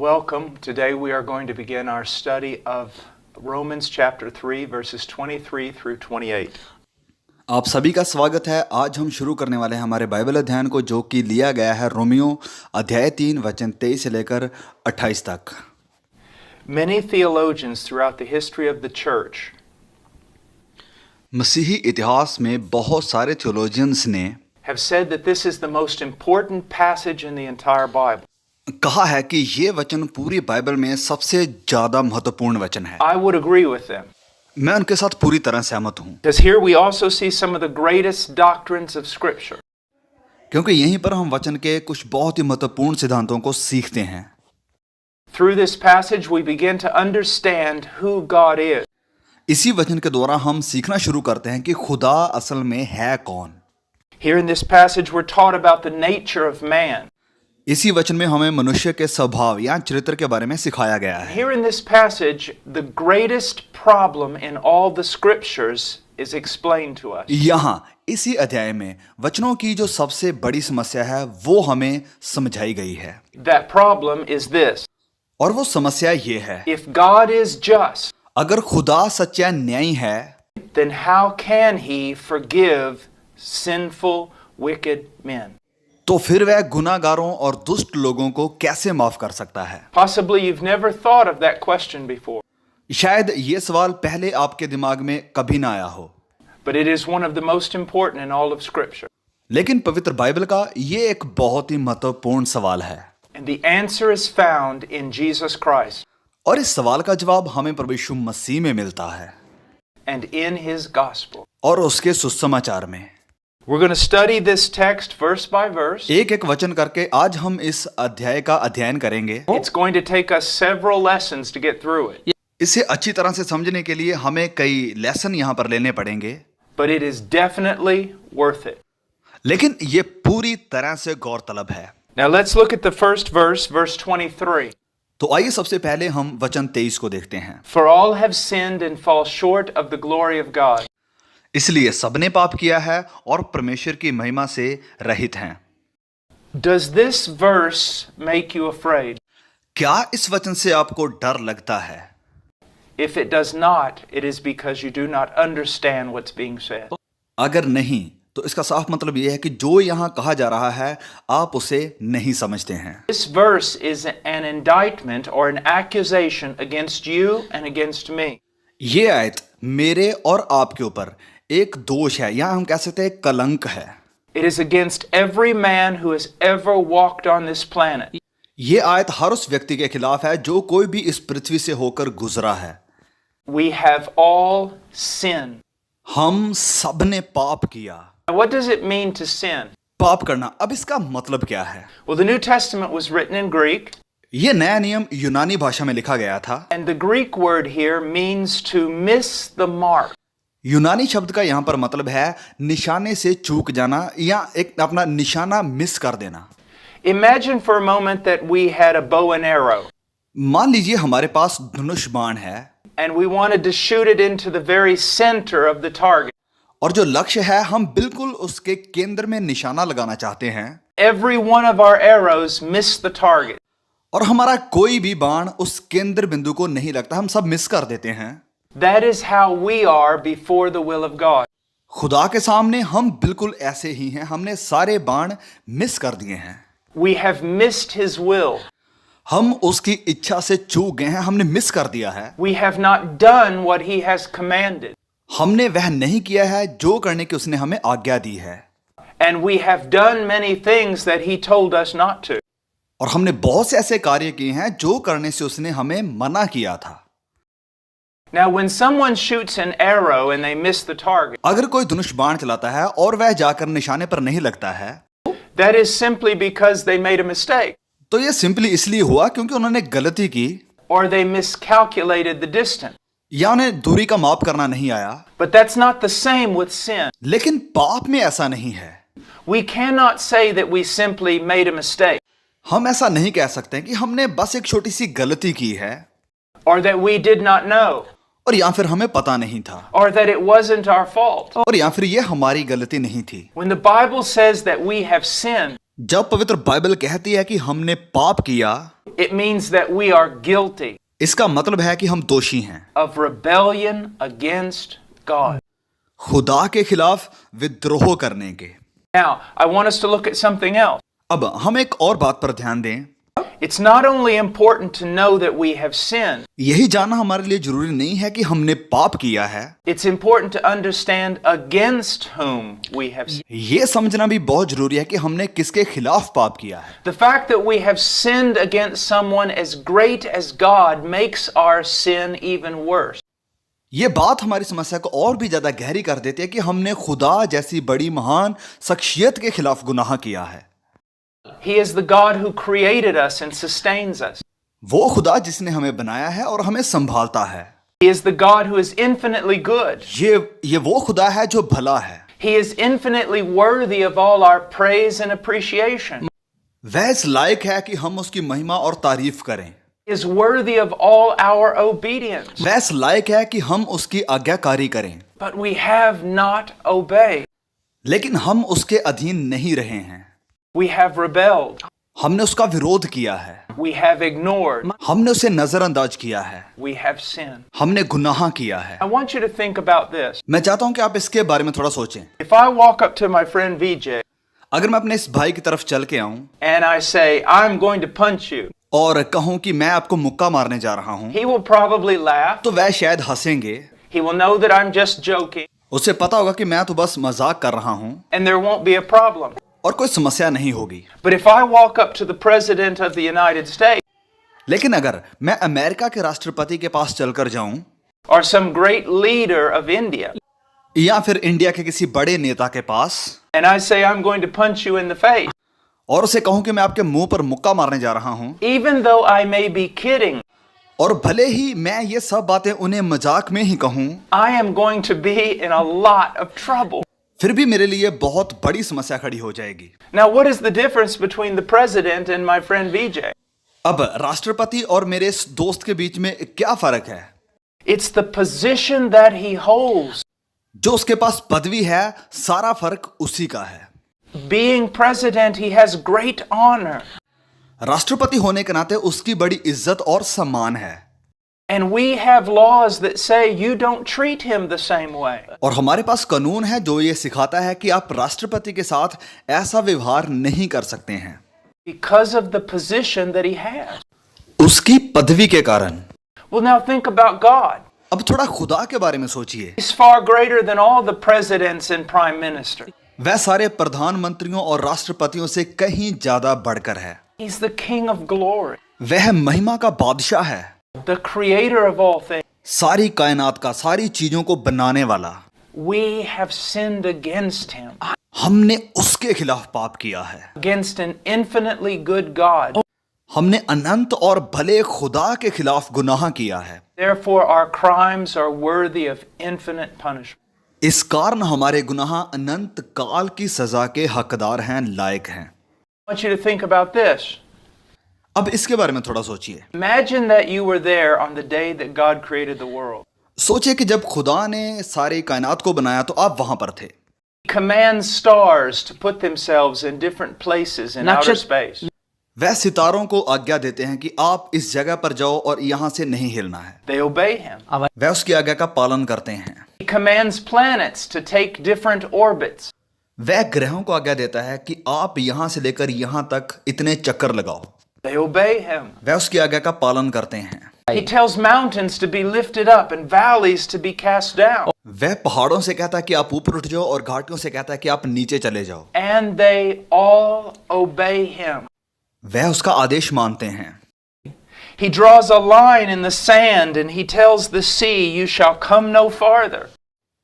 Welcome. Today we are going to begin our study of Romans chapter 3 verses 23 through 28. आप सभी का स्वागत है। आज हम शुरू करने वाले हैं हमारे बाइबल अध्ययन को, जो कि लिया गया है रोमियो अध्याय 3 वचन 23 से लेकर 28 तक। Many theologians throughout the history of the church मसीही इतिहास में बहुत सारे थियोलॉजियंस ने have said that this is the most important passage in the entire Bible. कहा है कि ये वचन पूरी बाइबल में सबसे ज़्यादा महत्वपूर्ण वचन है। I would agree with them. मैं उनके साथ पूरी तरह सहमत हूँ, Because here we also see some of the greatest doctrines of Scripture. क्योंकि यहीं पर हम वचन के कुछ बहुत ही महत्वपूर्ण सिद्धांतों को सीखते हैं। Through this passage we begin to understand who God is. इसी वचन के द्वारा हम सीखना शुरू करते हैं कि खुदा असल में है कौन। Here in this passage we're taught about the nature of man. इसी वचन में हमें मनुष्य के स्वभाव या चरित्र के बारे में सिखाया गया है। Here in this passage, the greatest problem in all the scriptures is explained to us. यहाँ इसी अध्याय में वचनों की जो सबसे बड़ी समस्या है वो हमें समझाई गई है। That problem is this. और वो समस्या ये है, If God is just, अगर खुदा सच्चा न्यायी है, then how can he forgive sinful, wicked men? तो फिर वह गुनाहगारों और दुष्ट लोगों को कैसे माफ कर सकता है? Possibly you've never thought of that question before. शायद ये सवाल पहले आपके दिमाग में कभी ना आया हो, But it is one of the most important in all of Scripture. लेकिन पवित्र बाइबल का ये एक बहुत ही महत्वपूर्ण सवाल है। And the answer is found in Jesus Christ और इस सवाल का जवाब हमें प्रभु यीशु मसीह में मिलता है and in his gospel. और उसके सुसमाचार में। We're going to study this text verse by verse. एक एक वचन करके आज हम इस अध्याय का अध्ययन करेंगे। It's going to take us several lessons to get through it. इसे अच्छी तरह से समझने के लिए हमें कई लेसन यहाँ पर लेने पड़ेंगे, But it is definitely worth it. लेकिन ये पूरी तरह से गौरतलब है। Now let's look at the first verse, verse 23. तो आइए सबसे पहले हम वचन 23 को देखते हैं। For all have sinned and fall short of the glory of God. इसलिए सबने पाप किया है और परमेश्वर की महिमा से रहित हैं। Does this verse make you afraid? क्या इस वचन से आपको डर लगता है? If it does not, it is because you do not understand what's being said. अगर नहीं, तो इसका साफ मतलब यह है कि जो यहाँ कहा जा रहा है आप उसे नहीं समझते हैं। This verse is an indictment or an accusation against you and against me. ये आयत मेरे और आपके ऊपर एक दोष है, या हम कह सकते हैं कलंक है। It is against every man who has ever walked on this planet. ये आयत हर उस व्यक्ति के खिलाफ है जो कोई भी इस पृथ्वी से होकर गुजरा है। We have all sinned. हम सब ने पाप किया। What does it mean to sin? पाप करना, अब इसका मतलब क्या है? Well, the New Testament was written in Greek, ये नया नियम यूनानी भाषा में लिखा गया था। and the Greek word here means to miss the mark. यूनानी शब्द का यहाँ पर मतलब है निशाने से चूक जाना या एक अपना निशाना मिस कर देना। Imagine for a moment that we had a bow and arrow, मान लीजिए हमारे पास धनुष बाण है and we wanted to shoot it into the very center of the target. और जो लक्ष्य है हम बिल्कुल उसके केंद्र में निशाना लगाना चाहते हैं। Every one of our arrows miss the target. और हमारा कोई भी बाण उस केंद्र बिंदु को नहीं लगता, हम सब मिस कर देते हैं। That is how we are before the will of God. खुदा के सामने हम बिल्कुल ऐसे ही हैं, हमने सारे बाण मिस कर दिए हैं। We have missed his will. हम उसकी इच्छा से चूक गए हैं, हमने मिस कर दिया है। We have not done what he has commanded. हमने वह नहीं किया है जो करने की उसने हमें आज्ञा दी है। And we have done many things that he told us not to. और हमने बहुत से ऐसे कार्य किए हैं जो करने से उसने हमें मना किया था। Now, when someone shoots an arrow and they miss the target, अगर कोई धनुष बाण चलाता है और वह जाकर निशाने पर नहीं लगता है, that is simply because they made a mistake, तो यह सिंपली इसलिए हुआ क्योंकि उन्होंने गलती की or they miscalculated the distance. या उन्हें दूरी का माप करना नहीं आया। But that's not the same with sin. लेकिन पाप में ऐसा नहीं है। We cannot say that we simply made a mistake, हम ऐसा नहीं कह सकते कि हमने बस एक छोटी सी गलती की है, or that we did not know, और या फिर हमें पता नहीं था, or that it wasn't our fault. और या फिर ये हमारी गलती नहीं थी। When the Bible says that we have sinned, जब पवित्र बाइबल कहती है कि हमने पाप किया, it means that we are guilty इसका मतलब है कि हम दोषी हैं, of rebellion against God. खुदा के खिलाफ विद्रोह करने के। Now, I want us to look at something else. अब हम एक और बात पर ध्यान दें। It's not only important to know that we have sinned, यही जानना हमारे लिए जरूरी नहीं है कि हमने पाप किया है, it's important to understand against whom we have sinned. ये समझना भी बहुत जरूरी है कि हमने किसके खिलाफ पाप किया है। The fact that we have sinned against someone as great as God makes our sin even worse. ये बात हमारी समस्या को और भी ज्यादा गहरी कर देती है कि हमने खुदा जैसी बड़ी महान शख्सियत के खिलाफ गुनाह किया है। He is the God who created us and sustains us. वो खुदा जिसने हमें बनाया है और हमें संभालता है। He is the God who is infinitely good. ये वो खुदा है जो भला है। He is infinitely worthy of all our praise and appreciation. वह इस लायक है कि हम उसकी महिमा और तारीफ करें। He is worthy of all our obedience. वह इस लायक है कि हम उसकी आज्ञाकारी करें। But we have not obeyed. लेकिन हम उसके अधीन नहीं रहे हैं। We have rebelled. हमने उसका विरोध किया है। We have ignored. हमने उसे नजरअंदाज किया है। We have sinned. हमने गुनाह किया है। I want you to think about this. मैं चाहता हूं कि आप इसके बारे में थोड़ा सोचें। If I walk up to my friend VJ अगर मैं अपने इस भाई की तरफ चल के आऊं and I say, I'm going to punch you, और कहूं कि मैं आपको मुक्का मारने जा रहा हूं, he will probably laugh. तो वह शायद हंसेंगे। He will know that I'm just joking उसे पता होगा कि मैं तो बस मजाक कर रहा हूं and there won't be a problem. और कोई समस्या नहीं होगी। But if I walk up to the President of the United States लेकिन अगर मैं अमेरिका के राष्ट्रपति के पास चलकर जाऊं or some great leader of India या फिर इंडिया के किसी बड़े नेता के पास and I say, I'm going to punch you in the face, और उसे कहूं कि मैं आपके मुंह पर मुक्का मारने जा रहा हूं, even though I may be kidding, और भले ही मैं ये सब बातें उन्हें मजाक में ही कहूं, I am going to be in a lot of trouble. फिर भी मेरे लिए बहुत बड़ी समस्या खड़ी हो जाएगी। Now, what is the difference between the President and my friend VJ? अब राष्ट्रपति और मेरे इस दोस्त के बीच में क्या फर्क है? It's the position that he holds. जो उसके पास पदवी है, सारा फर्क उसी का है। Being president, he has great honor. राष्ट्रपति होने के नाते उसकी बड़ी इज्जत और सम्मान है। And we have laws that say you don't treat him the same way. और हमारे पास कानून है जो ये सिखाता है कि आप राष्ट्रपति के साथ ऐसा व्यवहार नहीं कर सकते हैं, Because of the position that he has. उसकी पदवी के कारण। Well, now think about God. अब थोड़ा खुदा के बारे में सोचिए। He's far greater than all the presidents and prime ministers. वह सारे प्रधानमंत्रियों और राष्ट्रपतियों से कहीं ज्यादा बढ़कर है। He's the King of glory, वह महिमा का बादशाह है, the creator of all things. सारी कायनात का, सारी चीजों को बनाने वाला। We have sinned against him, हमने उसके खिलाफ पाप किया है। against an infinitely good God. हमने अनंत और भले खुदा के खिलाफ गुनाह किया है। Therefore, our crimes are worthy of infinite punishment. इस कारण हमारे गुनाह अनंत काल की सजा के हकदार हैं, लायक हैं। I want you to think about this. अब इसके बारे में थोड़ा सोचिए। Imagine that you were there on the day that God created the world. सोचिए कि जब खुदा ने सारी कायनात को बनाया तो आप वहां पर थे। He commands stars to put themselves in different places in outer space. वह सितारों को आज्ञा देते हैं कि आप इस जगह पर जाओ और यहां से नहीं हिलना है। They obey him. वह उसकी आज्ञा का पालन करते हैं। He commands planets to take different orbits. वह ग्रहों को आज्ञा देता है कि आप यहां से लेकर यहां तक इतने चक्कर लगाओ। They obey him. वह उसकी आज्ञा का पालन करते हैं। He tells mountains to be lifted up and valleys to be cast down. वह पहाड़ों से कहता है कि आप ऊपर उठ जाओ और घाटियों से कहता है कि आप नीचे चले जाओ। And they all obey him. वह उसका आदेश मानते हैं। He draws a line in the sand and he tells the sea, you shall come no farther.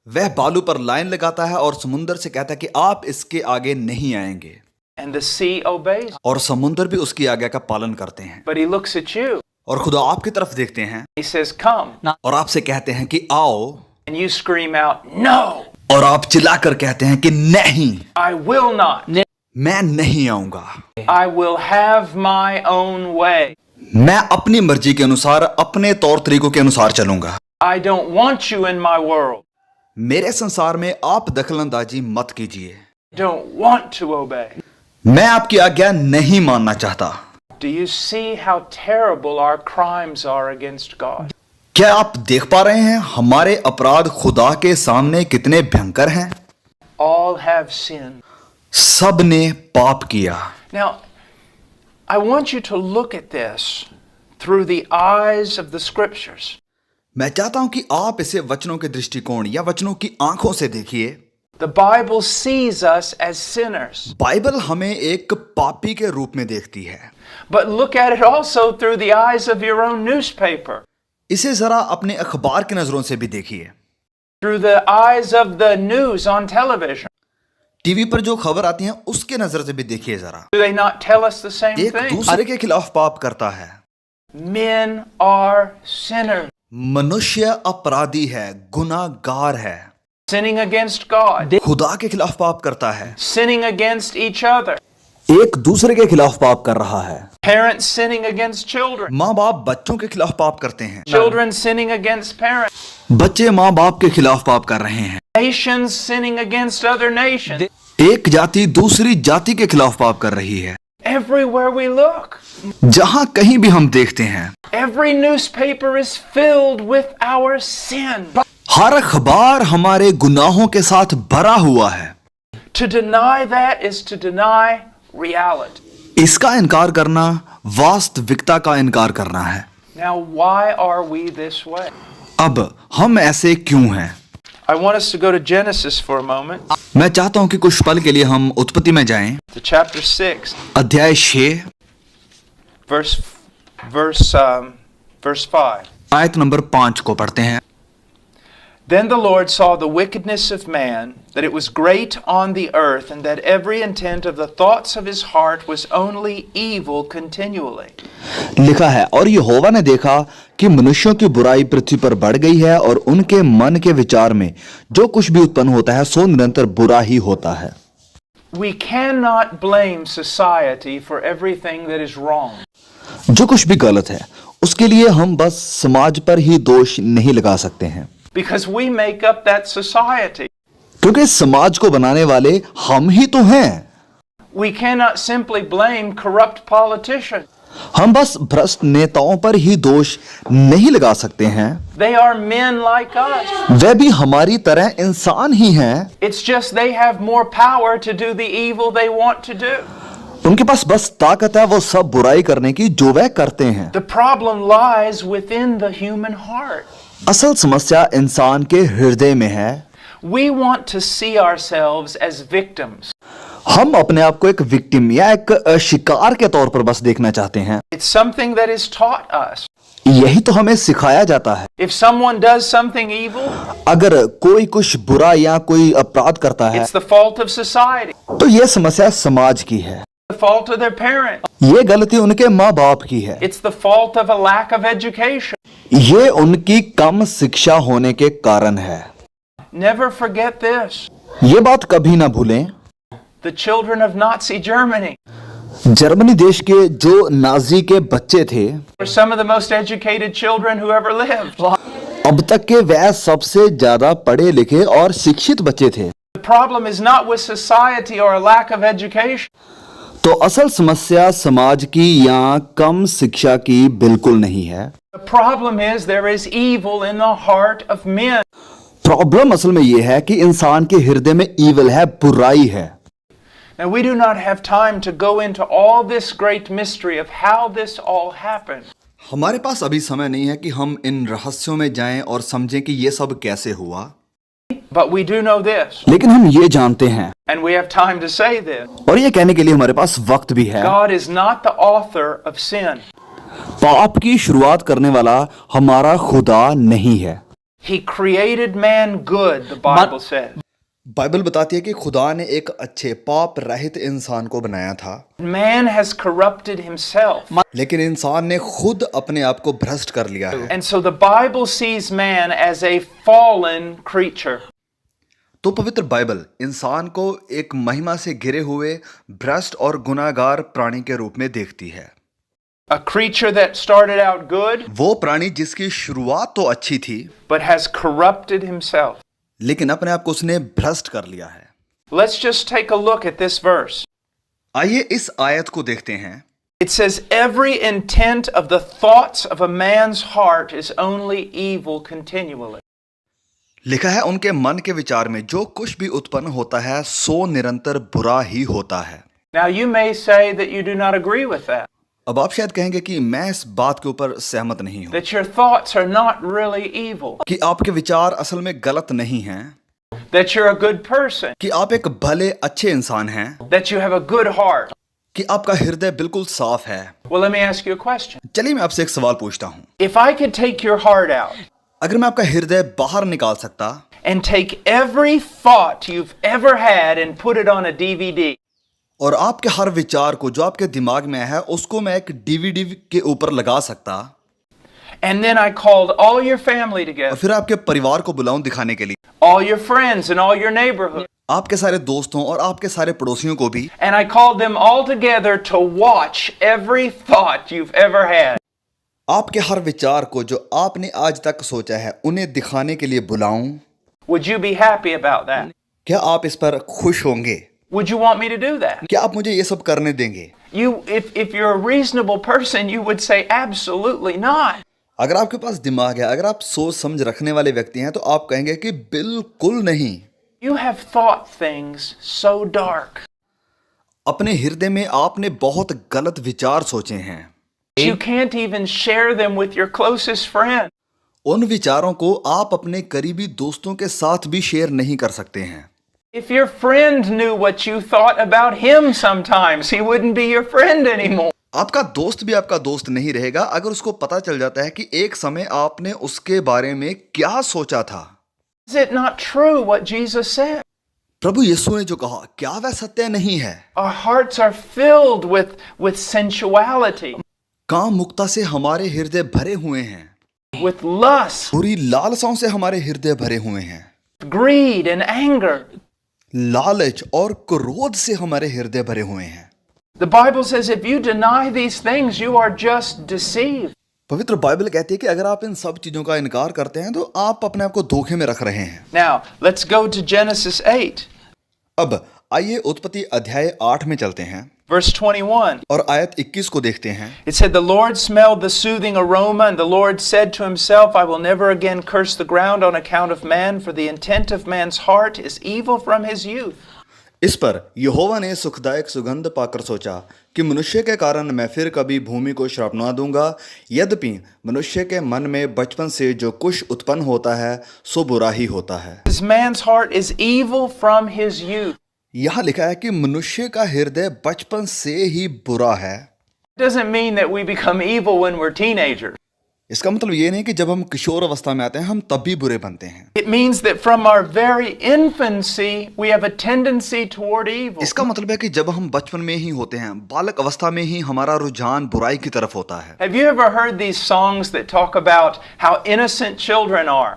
वह बालू पर लाइन लगाता है और समुंदर से कहता है कि आप इसके आगे नहीं आएंगे। And the sea obeys. और समुंदर भी उसकी आज्ञा का पालन करते हैं। But he looks at you. और खुदा आपकी तरफ देखते हैं He says, come. और आपसे कहते हैं कि आओ, And you scream out, no, और आप चिल्लाकर कहते हैं कि नहीं, I will not. मैं नहीं आऊंगा। I will have my own way. मैं अपनी मर्जी के अनुसार, अपने तौर तरीकों के अनुसार चलूंगा। I don't want you in my world. मेरे संसार में आप दखलंदाजी मत कीजिए। I don't want to obey. मैं आपकी आज्ञा नहीं मानना चाहता। Do you see how terrible our crimes are against God? क्या आप देख पा रहे हैं हमारे अपराध खुदा के सामने कितने भयंकर हैं? All have sinned. सब ने पाप किया। Now, I want you to look at this through the eyes of the scriptures. मैं चाहता हूं कि आप इसे वचनों के दृष्टिकोण या वचनों की आंखों से देखिए। The Bible sees us as sinners. Bible हमें एक पापी के रूप में देखती है। But look at it also through the eyes of your own newspaper. इसे जरा अपने अखबार की नजरों से भी देखिए। Through the eyes of the news on television. TV पर जो खबर आती है उसके नजर से भी देखिए जरा। Do they not tell us the same एक thing? दूसरे के खिलाफ पाप करता है। Men are sinners. मनुष्य अपराधी है, गुनाहगार है, Sinning against God. खुदा के खिलाफ पाप करता है, Sinning against each other. एक दूसरे के खिलाफ पाप कर रहा है। Parents sinning against children. माँ बाप बच्चों के खिलाफ पाप करते हैं, Children sinning against parents. बच्चे माँ बाप के खिलाफ पाप कर रहे हैं, Nations sinning against other nations. एक जाति दूसरी जाति के खिलाफ पाप कर रही है। Everywhere we look. जहां कहीं भी हम देखते हैं, Every newspaper is filled with our sin. हर अखबार हमारे गुनाहों के साथ भरा हुआ है। To deny that is to deny reality. इसका इनकार करना वास्तविकता का इनकार करना है। Now, why are we this way? अब हम ऐसे क्यों हैं? I want us to go to Genesis for a moment, मैं चाहता हूं कि कुछ पल के लिए हम उत्पत्ति में जाएं। to chapter 6, अध्याय 6 verse 5. आयत नंबर 5 को पढ़ते हैं। Then the Lord saw the wickedness of man, that it was great on the earth, and that every intent of the thoughts of his heart was only evil continually. लिखा है, और यहोवा ने देखा कि मनुष्यों की बुराई पृथ्वी पर बढ़ गई है और उनके मन के विचार में जो कुछ भी उत्पन्न होता है सो निरंतर बुरा ही होता है। We cannot blame society for everything that is wrong. जो कुछ भी गलत है उसके लिए हम बस समाज पर ही दोष नहीं लगा सकते हैं, Because we make up that society. क्योंकि समाज को बनाने वाले हम ही तो हैं। We cannot simply blame corrupt politicians. हम बस भ्रष्ट नेताओं पर ही दोष नहीं लगा सकते हैं, They are men like us. वे भी हमारी तरह इंसान ही हैं। It's just they have more power to do the evil they want to do. उनके पास बस ताकत है वो सब बुराई करने की जो वह करते हैं। The problem lies within the human heart. असल समस्या इंसान के हृदय में है। We want to see ourselves as victims. हम अपने आप को एक विक्टिम या एक शिकार के तौर पर बस देखना चाहते हैं। It's something that is taught us. यही तो हमें सिखाया जाता है। If someone does something evil, अगर कोई कुछ बुरा या कोई अपराध करता है it's the fault of society, तो ये समस्या समाज की है, the fault of their parents. ये गलती उनके माँ बाप की है, It's the fault of a lack of education. ये उनकी कम शिक्षा होने के कारण है। Never forget this. ये बात कभी ना भूलें, The children of Nazi Germany Germany देश के जो नाजी के बच्चे थे were some of the most educated children who ever lived. अब तक के वह सबसे ज्यादा पढ़े लिखे और शिक्षित बच्चे थे। The problem is not with society or a lack of education. तो असल समस्या समाज की या कम शिक्षा की बिल्कुल नहीं है। The problem is there is evil in the heart of men. Problem असल में यह है कि इंसान के हृदय में ईविल है, बुराई है। Now, we do not have time to go into all this great mystery of how this all happened. हमारे पास अभी समय नहीं है कि हम इन रहस्यों में जाएं और समझें कि ये सब कैसे हुआ, But we do know this, लेकिन हम ये जानते हैं and we have time to say this. और ये कहने के लिए हमारे पास वक्त भी है, God is not the author of sin. पाप की शुरुआत करने वाला हमारा खुदा नहीं है। He created man good, the Bible says. Bible बताती है कि खुदा ने एक अच्छे पाप रहित इंसान को बनाया था, Man has corrupted himself. लेकिन इंसान ने खुद अपने आप को भ्रष्ट कर लिया है। And so the Bible sees man as a fallen creature. तो पवित्र बाइबल इंसान को एक महिमा से घिरे हुए भ्रष्ट और गुनाहगार प्राणी के रूप में देखती है। A creature that started out good, वो प्राणी जिसकी शुरुआत तो अच्छी थी but has corrupted himself. लेकिन अपने आप को उसने भ्रष्ट कर लिया है। Let's just take a look at this verse. आइए इस आयत को देखते हैं। It says, every intent of the thoughts of a man's heart is only evil continually. लिखा है उनके मन के विचार में जो कुछ भी उत्पन्न होता है सो निरंतर बुरा ही होता है। Now you may say that you do not agree with that, अब आप शायद कहेंगे कि मैं इस बात के ऊपर सहमत नहीं हूं that your thoughts are not really evil, कि आपके विचार असल में गलत नहीं हैं, that you're a good person, कि आप एक भले अच्छे इंसान हैं, that you have a good heart. कि आपका हृदय बिल्कुल साफ है। Well, let me ask you a question. चलिए मैं आपसे एक सवाल पूछता हूं। If I could take your heart out अगर मैं आपका हृदय बाहर निकाल सकता and take every thought you've ever had and put it on a DVD, और आपके हर विचार को जो आपके दिमाग में है उसको मैं एक डीवीडी के ऊपर लगा सकता and then I called all your family और together, फिर आपके परिवार को बुलाऊं दिखाने के लिए, all your friends and all your neighborhood, आपके सारे दोस्तों और आपके सारे पड़ोसियों को भी, and I called them all together to watch every thought you've ever had, आपके हर विचार को जो आपने आज तक सोचा है उन्हें दिखाने के लिए बुलाऊं, would you be happy about that? क्या आप इस पर खुश होंगे? Would you want me to do that? क्या आप मुझे ये सब करने देंगे? If you're a reasonable person, you would say absolutely not. अगर आपके पास दिमाग है, अगर आप सोच समझ रखने वाले व्यक्ति हैं तो आप कहेंगे कि बिल्कुल नहीं। You have thought things so dark. अपने हृदय में आपने बहुत गलत विचार सोचे हैं। You can't even share them with your closest friend. उन विचारों को आप अपने करीबी दोस्तों के साथ भी शेयर नहीं कर सकते हैं। If your friend knew what you thought about him sometimes, he wouldn't be your friend anymore. आपका दोस्त भी आपका दोस्त नहीं रहेगा अगर उसको पता चल जाता है कि एक समय आपने उसके बारे में क्या सोचा था। Is it not true what Jesus said? प्रभु यीशु ने जो कहा क्या वह सत्य नहीं है? Our hearts are filled with sensuality, काम मुक्ता से हमारे हृदय भरे हुए हैं, with lust, बुरी लालसाओं से हमारे हृदय भरे हुए हैं, greed and anger. लालच और क्रोध से हमारे हृदय भरे हुए हैं। The Bible says if you deny these things, you are just deceived. पवित्र बाइबल कहती है कि अगर आप इन सब चीजों का इनकार करते हैं तो आप अपने आप को धोखे में रख रहे हैं। Now, let's go to Genesis 8, अब आइए उत्पत्ति अध्याय 8 में चलते हैं verse 21. और आयत 21 को देखते हैं। It said, The Lord smelled the soothing aroma, and the Lord said to himself, I will never again curse the ground on account of man, for the intent of man's heart is evil from his youth. इस पर यहोवा ने सुखदायक सुगंध पाकर सोचा कि मनुष्य के कारण मैं फिर कभी भूमि को श्राप न दूंगा, यद्यपि मनुष्य के मन में बचपन से जो कुछ उत्पन्न होता है सो बुरा ही होता है। This man's heart is evil from his youth. यहाँ लिखा है कि मनुष्य का हृदय बचपन से ही बुरा है। It doesn't mean that we become evil when we're teenagers. इसका मतलब ये नहीं कि जब हम किशोर अवस्था में आते हैं हम तब भी बुरे बनते हैं। It means that from our very infancy, we have a tendency toward evil. इसका मतलब है कि जब हम बचपन में ही होते हैं, बालक अवस्था में ही हमारा रुझान बुराई की तरफ होता है। Have you ever heard these songs that talk about how innocent children are?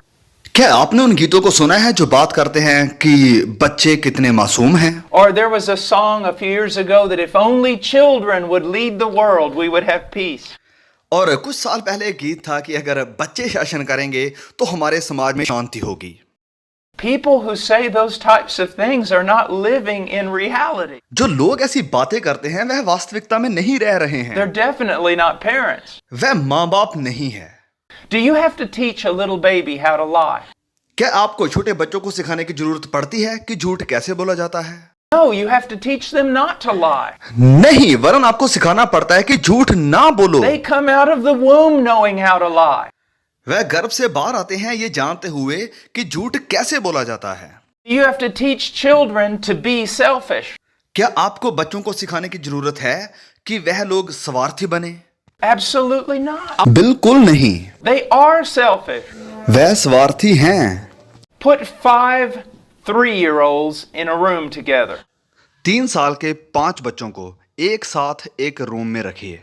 क्या आपने उन गीतों को सुना है जो बात करते हैं कि बच्चे कितने मासूम हैं? Or there was a song a few years ago that if only children would lead the world, we would have peace. और कुछ साल पहले एक गीत था कि अगर बच्चे शासन करेंगे तो हमारे समाज में शांति होगी। People who say those types of things are not living in reality. जो लोग ऐसी बातें करते हैं वह वास्तविकता में नहीं रह रहे हैं। They're definitely not parents. वह माँ बाप नहीं है। Do you have to teach a little baby how to lie? क्या आपको छोटे बच्चों को सिखाने की जरूरत पड़ती है कि झूठ कैसे बोला जाता है? No, you have to teach them not to lie. नहीं, वरन आपको सिखाना पड़ता है कि झूठ ना बोलो। They come out of the womb knowing how to lie. वह गर्भ से बाहर आते हैं ये जानते हुए कि झूठ कैसे बोला जाता है। You have to teach children to be selfish. क्या आपको बच्चों को सिखाने की जरूरत है कि वह लोग स्वार्थी बने? Absolutely not. बिल्कुल नहीं, They are selfish. वह स्वार्थी हैं। Put 5 3-year-olds in a room together. 3 साल के 5 बच्चों को एक साथ एक रूम में रखिए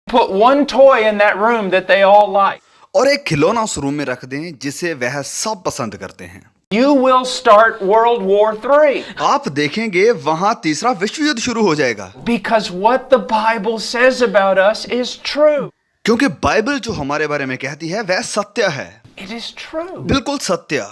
Put one toy in that room that they all like. और एक खिलौना उस रूम में रख दें जिसे वह सब पसंद करते हैं। You will start World War III. आप देखेंगे वहां तीसरा विश्व युद्ध शुरू हो जाएगा। Because what the Bible says about us is true. क्योंकि बाइबल जो हमारे बारे में कहती है वह सत्य है। It is true. बिल्कुल सत्य।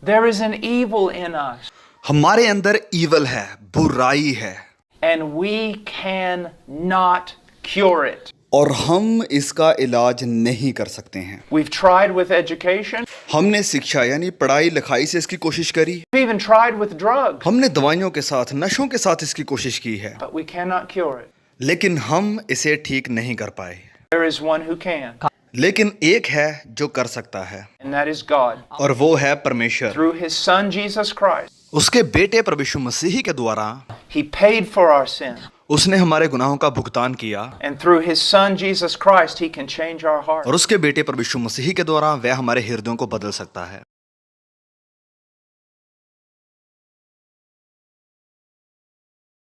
There is an evil in us. हमारे अंदर ईवल है, बुराई है। and we cannot cure it. और हम इसका इलाज नहीं कर सकते हैं। We've tried with education. हमने शिक्षा यानी पढ़ाई लिखाई से इसकी कोशिश करी, We've even tried with drugs, हमने दवाइयों के साथ नशों के साथ इसकी कोशिश की है, but we cannot cure it. लेकिन हम इसे ठीक नहीं कर पाए। There is one who can, लेकिन एक है जो कर सकता है, and that is God. और वो है परमेश्वर। Through his son Jesus Christ, उसके बेटे प्रभु यीशु मसीह के द्वारा he paid for our sin. उसने हमारे गुनाहों का भुगतान किया, And through his son Jesus Christ, he can change our heart. और उसके बेटे प्रभु यीशु मसीह के द्वारा वह हमारे हृदयों को बदल सकता है।